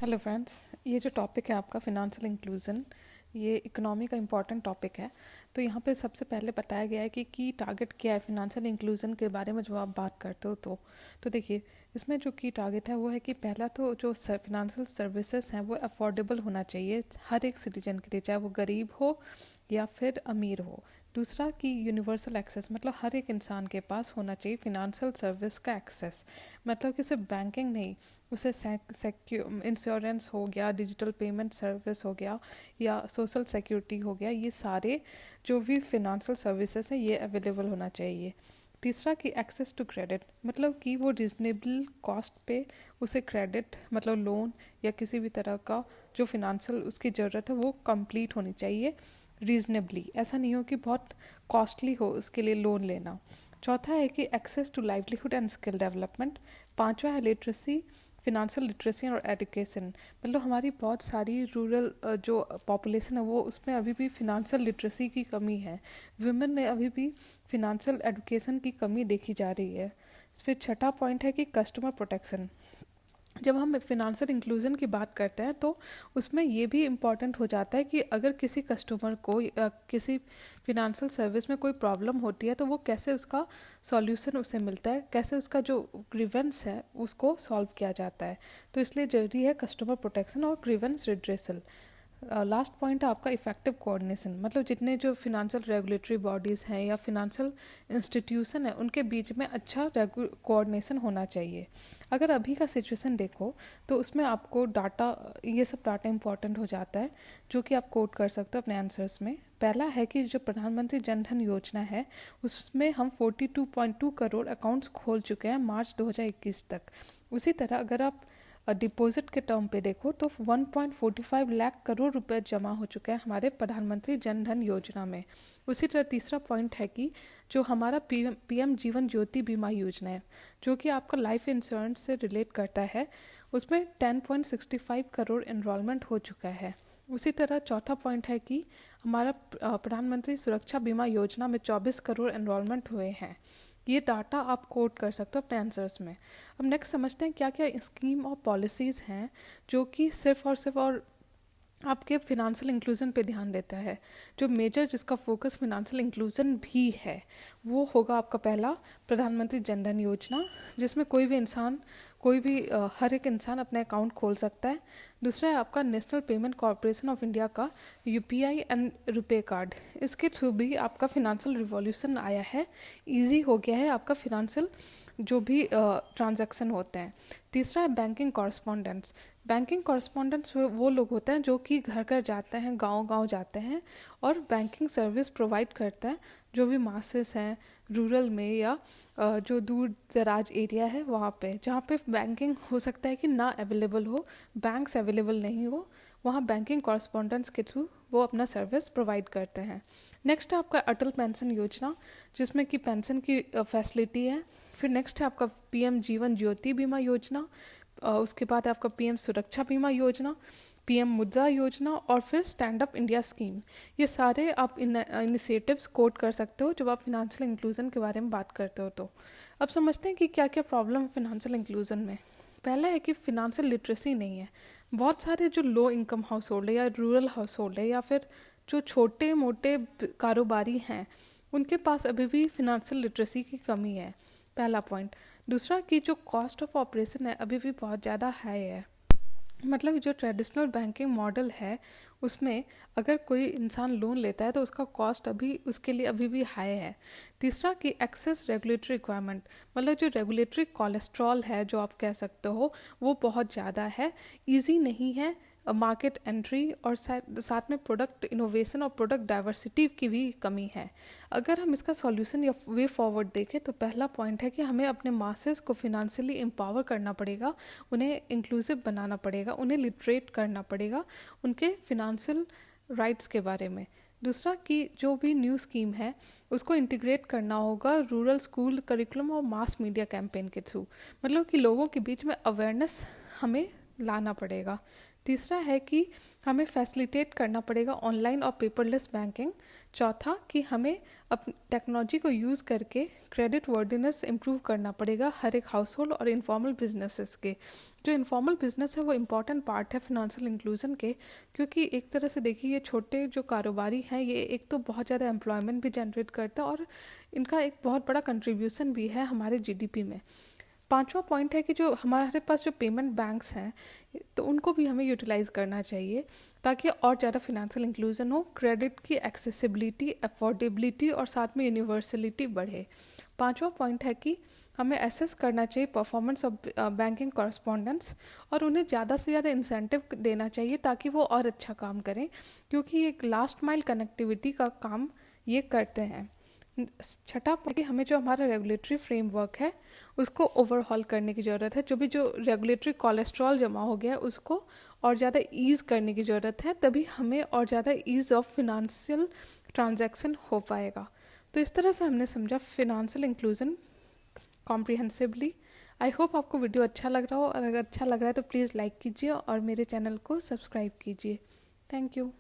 Hello friends, ये जो topic है आपका फिनेंशियल इंक्लूजन, ये इकोनॉमी का इम्पॉर्टेंट टॉपिक है। तो यहाँ पे सबसे पहले बताया गया है कि की टारगेट क्या है फिनेंशियल इंक्लूजन के बारे में जो आप बात करते हो। तो देखिए, इसमें जो की टारगेट है वो है कि पहला तो जो फिनेंशियल सर्विसेज हैं वो अफोर्डेबल होना चाहिए हर एक सिटीजन के लिए, चाहे वो गरीब हो या फिर अमीर हो। दूसरा कि यूनिवर्सल एक्सेस, मतलब हर एक इंसान के पास होना चाहिए फिनेंशियल सर्विस का एक्सेस। मतलब कि सिर्फ बैंकिंग नहीं, उसे इंश्योरेंस हो गया, डिजिटल पेमेंट सर्विस हो गया या सोशल सिक्योरिटी हो गया, ये सारे जो भी फिनेंशियल सर्विसेज हैं ये अवेलेबल होना चाहिए। तीसरा कि एक्सेस टू क्रेडिट, मतलब कि वो रिजनेबल कॉस्ट पे उसे क्रेडिट मतलब लोन या किसी भी तरह का जो फिनेंशियल उसकी ज़रूरत है वो कंप्लीट होनी चाहिए रीजनेबली। ऐसा नहीं हो कि बहुत कॉस्टली हो उसके लिए लोन लेना। चौथा है कि access to livelihood and skill development. पांचवा है लिटरेसी, फिनेंशियल लिटरेसी और एजुकेशन। मतलब हमारी बहुत सारी रूरल जो पॉपुलेशन है वो उसमें अभी भी फिनेंशियल लिटरेसी की कमी है। वुमेन में अभी भी फिनेंशियल एजुकेशन की कमी देखी जा रही है। फिर छठा पॉइंट है कि कस्टमर प्रोटेक्शन। जब हम फिनेंशियल इंक्लूजन की बात करते हैं तो उसमें ये भी इम्पॉर्टेंट हो जाता है कि अगर किसी कस्टमर को किसी फिनेंशियल सर्विस में कोई प्रॉब्लम होती है तो वो कैसे उसका सॉल्यूशन उसे मिलता है, कैसे उसका जो ग्रीवेंस है उसको सॉल्व किया जाता है। तो इसलिए ज़रूरी है कस्टमर प्रोटेक्शन और ग्रीवेंस रिड्रेसल। लास्ट पॉइंट है आपका इफेक्टिव कोऑर्डिनेशन, मतलब जितने जो फिनेंशियल रेगुलेटरी बॉडीज़ हैं या फिनेंशियल इंस्टीट्यूशन है उनके बीच में अच्छा कोऑर्डिनेशन होना चाहिए। अगर अभी का सिचुएशन देखो तो उसमें आपको डाटा, ये सब डाटा इंपॉर्टेंट हो जाता है जो कि आप कोट कर सकते हो अपने आंसर्स में। पहला है कि जो प्रधानमंत्री जन धन योजना है उसमें हम 42.2 करोड़ अकाउंट्स खोल चुके हैं मार्च 2021 तक। उसी तरह अगर आप डिपॉजिट के टर्म पे देखो तो 1.45 लाख करोड़ रुपए जमा हो चुके हैं हमारे प्रधानमंत्री जन धन योजना में। उसी तरह तीसरा पॉइंट है कि जो हमारा पीएम जीवन ज्योति बीमा योजना है जो कि आपका लाइफ इंश्योरेंस से रिलेट करता है, उसमें 10.65 करोड़ एनरोलमेंट हो चुका है। उसी तरह चौथा पॉइंट है कि हमारा प्रधानमंत्री सुरक्षा बीमा योजना में 24 करोड़ एनरोलमेंट हुए हैं। ये डाटा आप कोट कर सकते हो अपने आंसर्स में। अब नेक्स्ट समझते हैं क्या क्या स्कीम और पॉलिसीज़ हैं जो कि सिर्फ और आपके फिनेंशियल इंक्लूजन पे ध्यान देता है। जो मेजर जिसका फोकस फिनेंशियल इंक्लूजन भी है वो होगा आपका पहला प्रधानमंत्री जन धन योजना, जिसमें कोई भी इंसान हर एक इंसान अपने अकाउंट खोल सकता है। दूसरा है आपका national payment corporation of India का यूपीआई एंड रुपे कार्ड। इसके थ्रू भी आपका फिनेंशियल रिवॉल्यूशन आया है, ईजी हो गया है आपका फिनेंशियल जो भी ट्रांजैक्शन होते हैं। तीसरा है बैंकिंग कॉरस्पॉन्डेंट्स। बैंकिंग कॉरस्पॉन्डेंट्स वो लोग होते हैं जो कि घर घर जाते हैं, गांव गांव जाते हैं और बैंकिंग सर्विस प्रोवाइड करते हैं जो भी मासेस हैं रूरल में या जो दूर दराज एरिया है वहाँ पे, जहाँ पे बैंकिंग हो सकता है कि ना अवेलेबल हो, बैंक्स अवेलेबल नहीं हो, वहाँ बैंकिंग कॉरस्पॉन्डेंट्स के थ्रू वो अपना सर्विस प्रोवाइड करते हैं। नेक्स्ट है आपका अटल पेंशन योजना, जिसमें कि पेंशन की फैसिलिटी है। फिर नेक्स्ट है आपका पीएम जीवन ज्योति बीमा योजना, उसके बाद आपका पीएम सुरक्षा बीमा योजना, पीएम मुद्रा योजना और फिर स्टैंड अप इंडिया स्कीम। ये सारे आप इनिशिएटिव्स कोट कर सकते हो जब आप फिनेंशियल इंक्लूजन के बारे में बात करते हो। तो अब समझते हैं कि क्या क्या प्रॉब्लम है फिनेंशियल इंक्लूजन में। पहला है कि फिनेंशियल लिटरेसी नहीं है। बहुत सारे जो लो इनकम हाउस होल्ड है या रूरल हाउस होल्ड है या फिर जो छोटे मोटे कारोबारी हैं उनके पास अभी भी फिनेंशियल लिटरेसी की कमी है, पहला पॉइंट। दूसरा कि जो कॉस्ट ऑफ ऑपरेशन है अभी भी बहुत ज़्यादा हाई है। मतलब जो ट्रेडिशनल बैंकिंग मॉडल है उसमें अगर कोई इंसान लोन लेता है तो उसका कॉस्ट अभी उसके लिए अभी भी हाई है। तीसरा कि एक्सेस रेगुलेटरी रिक्वायरमेंट, मतलब जो रेगुलेटरी कोलेस्ट्रॉल है जो आप कह सकते हो वो बहुत ज़्यादा है, इजी नहीं है मार्केट एंट्री, और साथ में प्रोडक्ट इनोवेशन और प्रोडक्ट डाइवर्सिटी की भी कमी है। अगर हम इसका सॉल्यूशन या वे फॉरवर्ड देखें तो पहला पॉइंट है कि हमें अपने मासेस को फिनेंशियली एम्पावर करना पड़ेगा, उन्हें इंक्लूसिव बनाना पड़ेगा, उन्हें लिटरेट करना पड़ेगा उनके फिनेंशियल राइट्स के बारे में। दूसरा कि जो भी न्यू स्कीम है उसको इंटीग्रेट करना होगा रूरल स्कूल करिकुलम और मास मीडिया कैंपेन के थ्रू, मतलब कि लोगों के बीच में अवेयरनेस हमें लाना पड़ेगा। तीसरा है कि हमें फैसिलिटेट करना पड़ेगा ऑनलाइन और पेपरलेस बैंकिंग। चौथा कि हमें अपनी टेक्नोलॉजी को यूज़ करके क्रेडिट वर्दिनेस इम्प्रूव करना पड़ेगा हर एक हाउस होल्ड और इनफॉर्मल बिजनेसेस के। जो इनफॉर्मल बिजनेस है वो इम्पॉर्टेंट पार्ट है फिनेंशियल इंक्लूजन के, क्योंकि एक तरह से देखिए ये छोटे जो कारोबारी हैं ये एक तो बहुत ज़्यादा एम्प्लॉयमेंट भी जनरेट करते हैं और इनका एक बहुत बड़ा कंट्रीब्यूशन भी है हमारे जीडीपी में। पांचवा पॉइंट है कि जो हमारे पास जो पेमेंट बैंक्स हैं तो उनको भी हमें यूटिलाइज करना चाहिए ताकि और ज़्यादा फिनेंशियल इंक्लूजन हो, क्रेडिट की एक्सेसिबिलिटी, अफोर्डेबिलिटी और साथ में यूनिवर्सलिटी बढ़े। पांचवा पॉइंट है कि हमें एसेस करना चाहिए परफॉर्मेंस ऑफ बैंकिंग कॉरस्पॉन्डेंट्स और उन्हें ज़्यादा से ज़्यादा इंसेंटिव देना चाहिए ताकि वो और अच्छा काम करें, क्योंकि एक लास्ट माइल कनेक्टिविटी का काम ये करते हैं। छठा कि हमें जो हमारा रेगुलेटरी फ्रेमवर्क है उसको ओवरहॉल करने की ज़रूरत है। जो रेगुलेटरी कोलेस्ट्रॉल जमा हो गया है उसको और ज़्यादा ईज़ करने की ज़रूरत है, तभी हमें और ज़्यादा ईज़ ऑफ फिनेंशियल ट्रांजैक्शन हो पाएगा। तो इस तरह से हमने समझा financial inclusion comprehensively. I hope आपको वीडियो अच्छा लग रहा हो, और अगर अच्छा लग रहा है तो प्लीज़ लाइक कीजिए और मेरे चैनल को सब्सक्राइब कीजिए। Thank you.